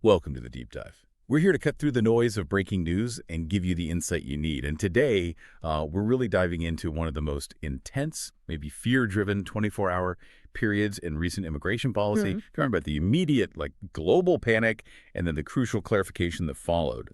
Welcome to the Deep Dive. We're here to cut through the noise of breaking news and give you the insight you need. And today, we're really diving into one of the most intense, maybe fear-driven 24-hour periods in recent immigration policy. Talking about the immediate, global panic and then the crucial clarification that followed.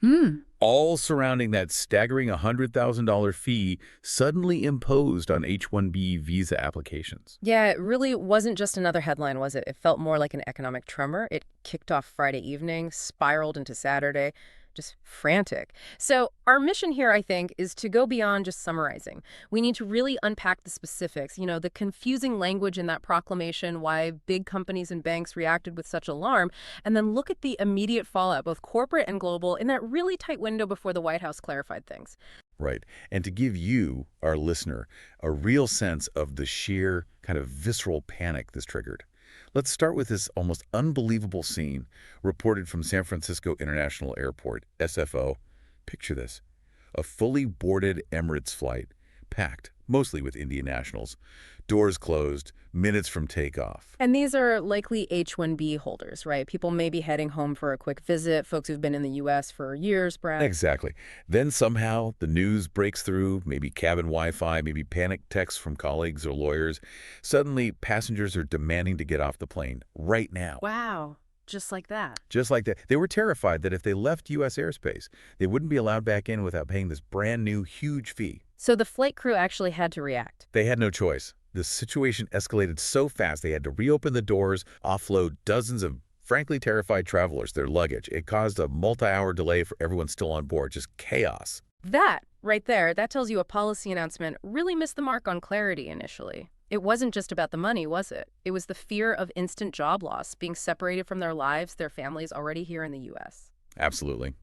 All surrounding that staggering $100,000 fee suddenly imposed on H-1B visa applications. Yeah, it really wasn't just another headline, was it? It felt more like an economic tremor. It kicked off Friday evening, spiraled into Saturday, just frantic. So our mission here, I think, is to go beyond just summarizing. We need to really unpack the specifics, the confusing language in that proclamation, why big companies and banks reacted with such alarm, and then look at the immediate fallout, both corporate and global, in that really tight window before the White House clarified things. Right. And to give you, our listener, a real sense of the sheer kind of visceral panic this triggered. Let's start with this almost unbelievable scene reported from San Francisco International Airport, SFO. Picture this. A fully boarded Emirates flight, packed, mostly with Indian nationals. Doors closed, minutes from takeoff. And these are likely H-1B holders, right? People may be heading home for a quick visit, folks who've been in the U.S. for years, Brad. Exactly. Then somehow the news breaks through, maybe cabin Wi-Fi, maybe panic texts from colleagues or lawyers. Suddenly, passengers are demanding to get off the plane right now. Wow. Just like that. Just like that. They were terrified that if they left U.S. airspace, they wouldn't be allowed back in without paying this brand new, huge fee. So the flight crew actually had to react. They had no choice. The situation escalated so fast they had to reopen the doors, offload dozens of frankly terrified travelers, their luggage. It caused a multi-hour delay for everyone still on board, just chaos. That, right there, that tells you a policy announcement really missed the mark on clarity initially. It wasn't just about the money, was it? It was the fear of instant job loss, being separated from their lives, their families already here in the U.S. Absolutely.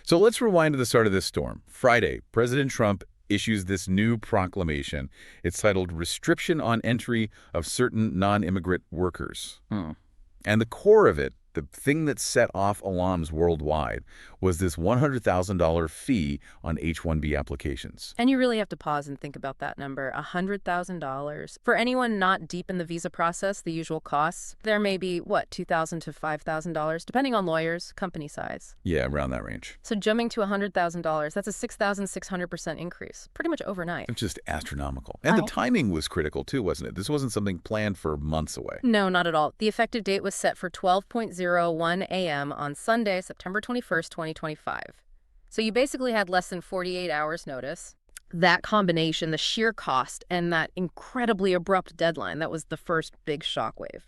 So let's rewind to the start of this storm. Friday, President Trump issues this new proclamation. It's titled Restriction on Entry of Certain Non-Immigrant Workers. And the core of it, the thing that set off alarms worldwide, was this $100,000 fee on H-1B applications. And you really have to pause and think about that number, $100,000. For anyone not deep in the visa process, the usual costs, there may be, $2,000 to $5,000, depending on lawyers, company size. Yeah, around that range. So jumping to $100,000, that's a 6,600% increase, pretty much overnight. It's just astronomical. And the timing was critical too, wasn't it? This wasn't something planned for months away. No, not at all. The effective date was set for 12:01 a.m. on Sunday, September 21st, 2025. So you basically had less than 48 hours notice. That combination, the sheer cost, and that incredibly abrupt deadline, that was the first big shockwave.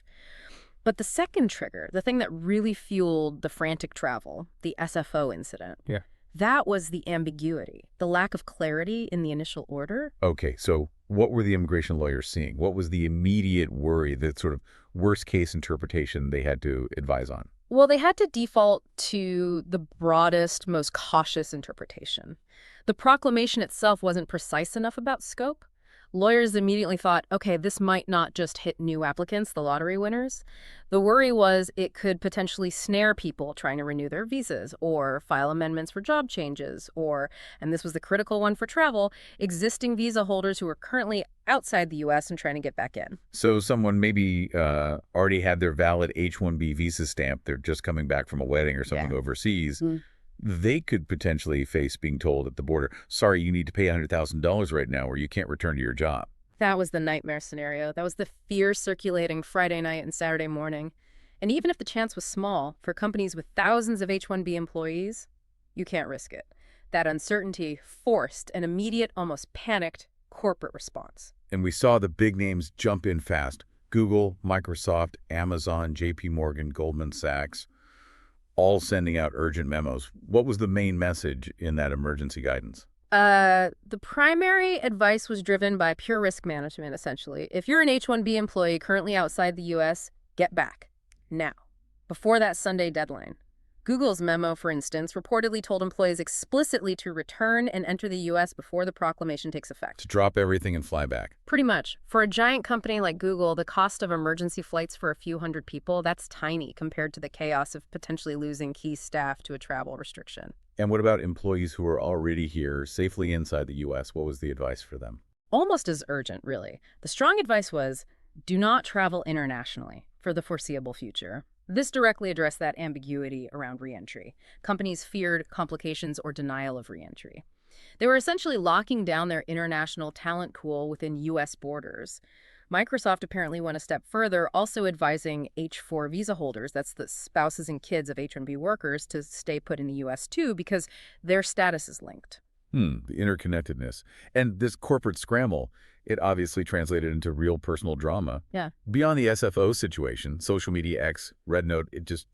But the second trigger, the thing that really fueled the frantic travel, the SFO incident, that was the ambiguity, the lack of clarity in the initial order. Okay, so what were the immigration lawyers seeing? What was the immediate worry, the sort of worst-case interpretation they had to advise on? Well, they had to default to the broadest, most cautious interpretation. The proclamation itself wasn't precise enough about scope. Lawyers immediately thought, okay, this might not just hit new applicants, the lottery winners. The worry was it could potentially snare people trying to renew their visas or file amendments for job changes or, and this was the critical one for travel, existing visa holders who are currently outside the U.S. and trying to get back in. So someone maybe already had their valid H-1B visa stamp. They're just coming back from a wedding or something overseas. They could potentially face being told at the border, sorry, you need to pay $100,000 right now or you can't return to your job. That was the nightmare scenario. That was the fear circulating Friday night and Saturday morning. And even if the chance was small, for companies with thousands of H-1B employees, you can't risk it. That uncertainty forced an immediate, almost panicked corporate response. And we saw the big names jump in fast. Google, Microsoft, Amazon, JP Morgan, Goldman Sachs, all sending out urgent memos. What was the main message in that emergency guidance? The primary advice was driven by pure risk management, essentially. If you're an H-1B employee currently outside the U.S., get back. Now. Before that Sunday deadline. Google's memo, for instance, reportedly told employees explicitly to return and enter the U.S. before the proclamation takes effect. To drop everything and fly back. Pretty much. For a giant company like Google, the cost of emergency flights for a few hundred people, that's tiny compared to the chaos of potentially losing key staff to a travel restriction. And what about employees who are already here, safely inside the U.S.? What was the advice for them? Almost as urgent, really. The strong advice was, do not travel internationally for the foreseeable future. This directly addressed that ambiguity around reentry. Companies feared complications or denial of reentry. They were essentially locking down their international talent pool within U.S. borders. Microsoft apparently went a step further, also advising H-4 visa holders, that's the spouses and kids of H-1-B workers, to stay put in the U.S. too because their status is linked. The interconnectedness. And this corporate scramble, it obviously translated into real personal drama. Yeah. Beyond the SFO situation, social media X, Red Note, it just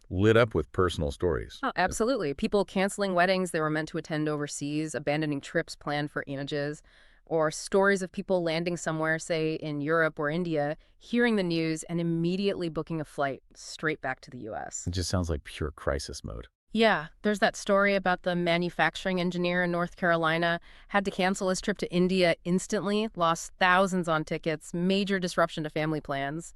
lit up with personal stories. Oh, absolutely. People canceling weddings they were meant to attend overseas, abandoning trips planned for images, or stories of people landing somewhere, say in Europe or India, hearing the news and immediately booking a flight straight back to the U.S. It just sounds like pure crisis mode. Yeah, there's that story about the manufacturing engineer in North Carolina had to cancel his trip to India instantly, lost thousands on tickets, major disruption to family plans,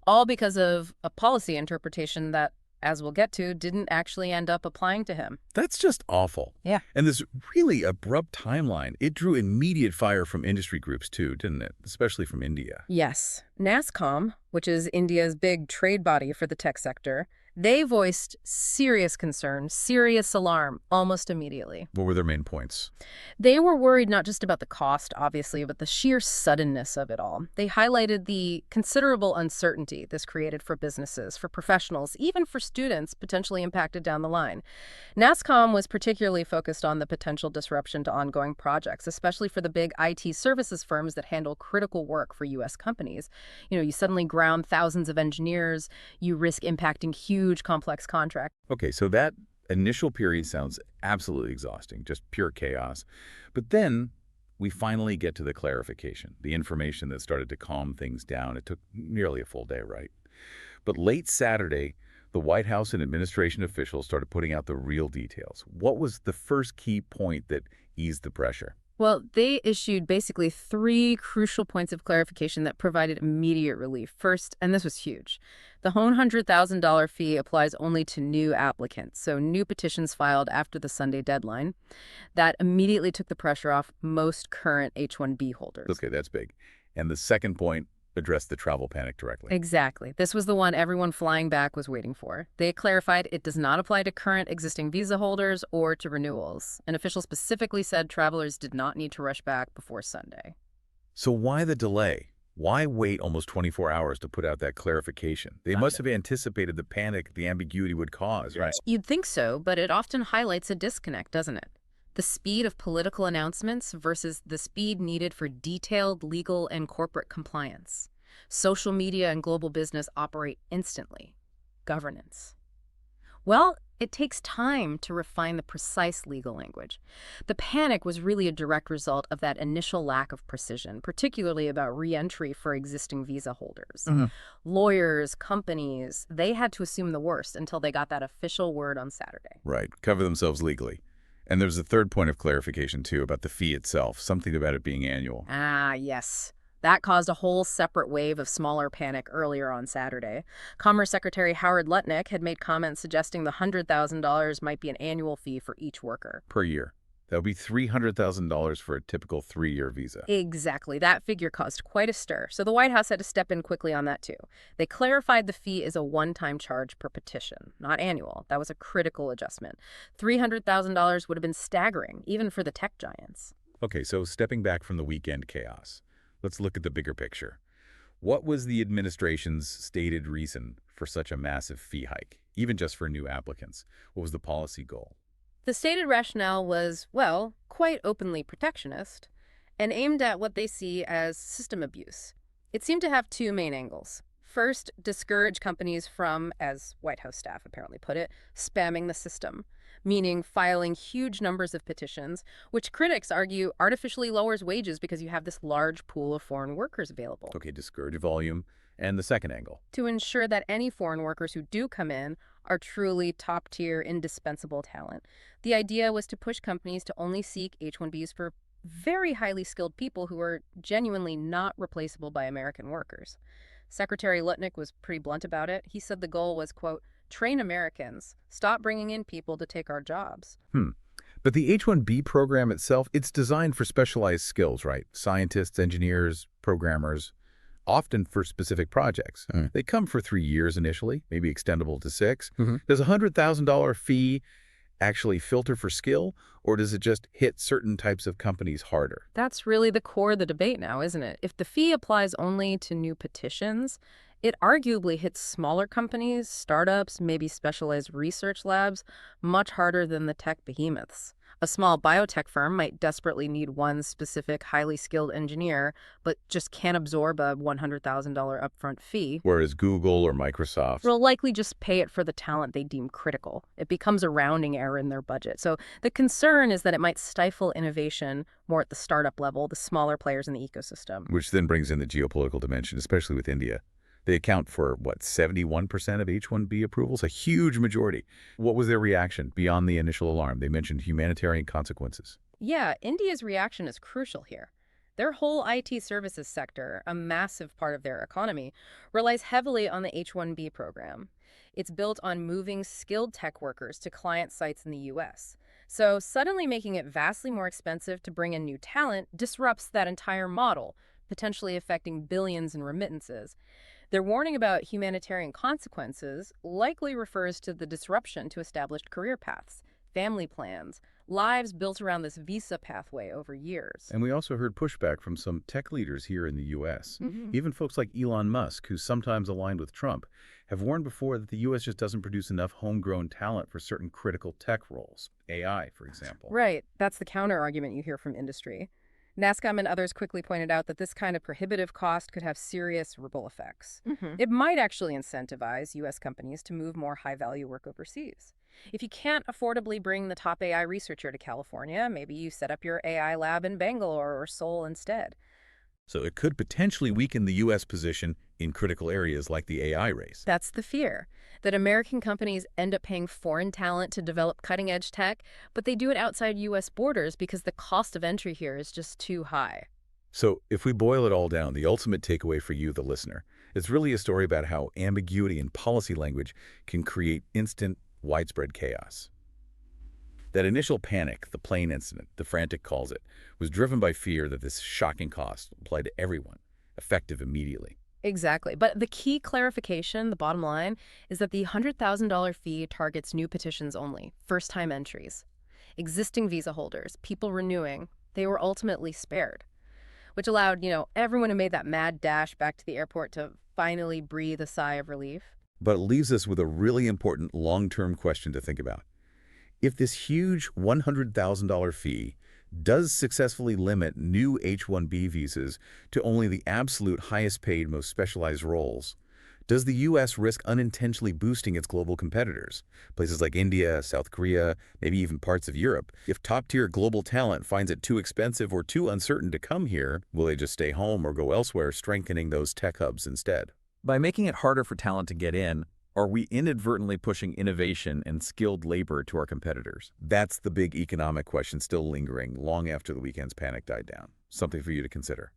all because of a policy interpretation that, as we'll get to, didn't actually end up applying to him. That's just awful. Yeah. And this really abrupt timeline, it drew immediate fire from industry groups too, didn't it? Especially from India. Yes. NASSCOM, which is India's big trade body for the tech sector, they voiced serious concern, serious alarm, almost immediately. What were their main points? They were worried not just about the cost, obviously, but the sheer suddenness of it all. They highlighted the considerable uncertainty this created for businesses, for professionals, even for students potentially impacted down the line. NASSCOM was particularly focused on the potential disruption to ongoing projects, especially for the big IT services firms that handle critical work for U.S. companies. You suddenly ground thousands of engineers, you risk impacting huge, complex contracts. Okay, so that initial period sounds absolutely exhausting, just pure chaos. But then we finally get to the clarification, the information that started to calm things down. It took nearly a full day, right? But late Saturday, the White House and administration officials started putting out the real details. What was the first key point that eased the pressure? Well, they issued basically 3 crucial points of clarification that provided immediate relief. First, and this was huge, the $100,000 fee applies only to new applicants, so new petitions filed after the Sunday deadline. That immediately took the pressure off most current H-1B holders. Okay, that's big. And the second point addressed the travel panic directly. Exactly. This was the one everyone flying back was waiting for. They clarified it does not apply to current existing visa holders or to renewals. An official specifically said travelers did not need to rush back before Sunday. So why the delay? Why wait almost 24 hours to put out that clarification? They must have anticipated the panic the ambiguity would cause, right? You'd think so, but it often highlights a disconnect, doesn't it? The speed of political announcements versus the speed needed for detailed legal and corporate compliance. Social media and global business operate instantly. Governance. Well, it takes time to refine the precise legal language. The panic was really a direct result of that initial lack of precision, particularly about re-entry for existing visa holders. Lawyers, companies, they had to assume the worst until they got that official word on Saturday. Right, cover themselves legally. And there's a third point of clarification, too, about the fee itself, something about it being annual. Ah, yes. That caused a whole separate wave of smaller panic earlier on Saturday. Commerce Secretary Howard Lutnick had made comments suggesting the $100,000 might be an annual fee for each worker. Per year. That would be $300,000 for a typical 3-year visa. Exactly. That figure caused quite a stir. So the White House had to step in quickly on that, too. They clarified the fee is a one-time charge per petition, not annual. That was a critical adjustment. $300,000 would have been staggering, even for the tech giants. Okay, so stepping back from the weekend chaos, let's look at the bigger picture. What was the administration's stated reason for such a massive fee hike, even just for new applicants? What was the policy goal? The stated rationale was, well, quite openly protectionist and aimed at what they see as system abuse. It seemed to have 2 main angles. First, discourage companies from, as White House staff apparently put it, spamming the system, meaning filing huge numbers of petitions, which critics argue artificially lowers wages because you have this large pool of foreign workers available. Okay, discourage volume. And the second angle? To ensure that any foreign workers who do come in are truly top-tier, indispensable talent. The idea was to push companies to only seek H-1Bs for very highly skilled people who are genuinely not replaceable by American workers. Secretary Lutnick was pretty blunt about it. He said the goal was, quote, train Americans, stop bringing in people to take our jobs. But the H-1B program itself, it's designed for specialized skills, right? Scientists, engineers, programmers. often for specific projects. They come for 3 years initially, maybe extendable to 6. Does a $100,000 fee actually filter for skill, or does it just hit certain types of companies harder? That's really the core of the debate now, isn't it? If the fee applies only to new petitions, it arguably hits smaller companies, startups, maybe specialized research labs, much harder than the tech behemoths. A small biotech firm might desperately need one specific highly skilled engineer, but just can't absorb a $100,000 upfront fee. Whereas Google or Microsoft, Will likely just pay it for the talent they deem critical. It becomes a rounding error in their budget. So the concern is that it might stifle innovation more at the startup level, the smaller players in the ecosystem. which then brings in the geopolitical dimension, especially with India. They account for, what, 71% of H-1B approvals? A huge majority. What was their reaction beyond the initial alarm? They mentioned humanitarian consequences. Yeah, India's reaction is crucial here. Their whole IT services sector, a massive part of their economy, relies heavily on the H-1B program. It's built on moving skilled tech workers to client sites in the U.S. So suddenly making it vastly more expensive to bring in new talent disrupts that entire model, potentially affecting billions in remittances. Their warning about humanitarian consequences likely refers to the disruption to established career paths, family plans, lives built around this visa pathway over years. And we also heard pushback from some tech leaders here in the U.S. Even folks like Elon Musk, who's sometimes aligned with Trump, have warned before that the U.S. just doesn't produce enough homegrown talent for certain critical tech roles, AI, for example. Right. That's the counter-argument you hear from industry. NASCOM and others quickly pointed out that this kind of prohibitive cost could have serious ripple effects. It might actually incentivize U.S. companies to move more high-value work overseas. If you can't affordably bring the top AI researcher to California, maybe you set up your AI lab in Bangalore or Seoul instead. So it could potentially weaken the U.S. position in critical areas like the AI race. That's the fear, that American companies end up paying foreign talent to develop cutting-edge tech, but they do it outside U.S. borders because the cost of entry here is just too high. So if we boil it all down, the ultimate takeaway for you, the listener, it's really a story about how ambiguity in policy language can create instant, widespread chaos. That initial panic, the plane incident, the frantic calls it, was driven by fear that this shocking cost applied to everyone, effective immediately. Exactly. But the key clarification, the bottom line, is that the $100,000 fee targets new petitions only, first-time entries. Existing visa holders, people renewing, they were ultimately spared, which allowed, everyone who made that mad dash back to the airport to finally breathe a sigh of relief. But it leaves us with a really important long-term question to think about. If this huge $100,000 fee does successfully limit new H-1B visas to only the absolute highest paid, most specialized roles, does the U.S. risk unintentionally boosting its global competitors? Places like India, South Korea, maybe even parts of Europe. If top-tier global talent finds it too expensive or too uncertain to come here, will they just stay home or go elsewhere, strengthening those tech hubs instead? By making it harder for talent to get in, are we inadvertently pushing innovation and skilled labor to our competitors? That's the big economic question still lingering long after the weekend's panic died down. Something for you to consider.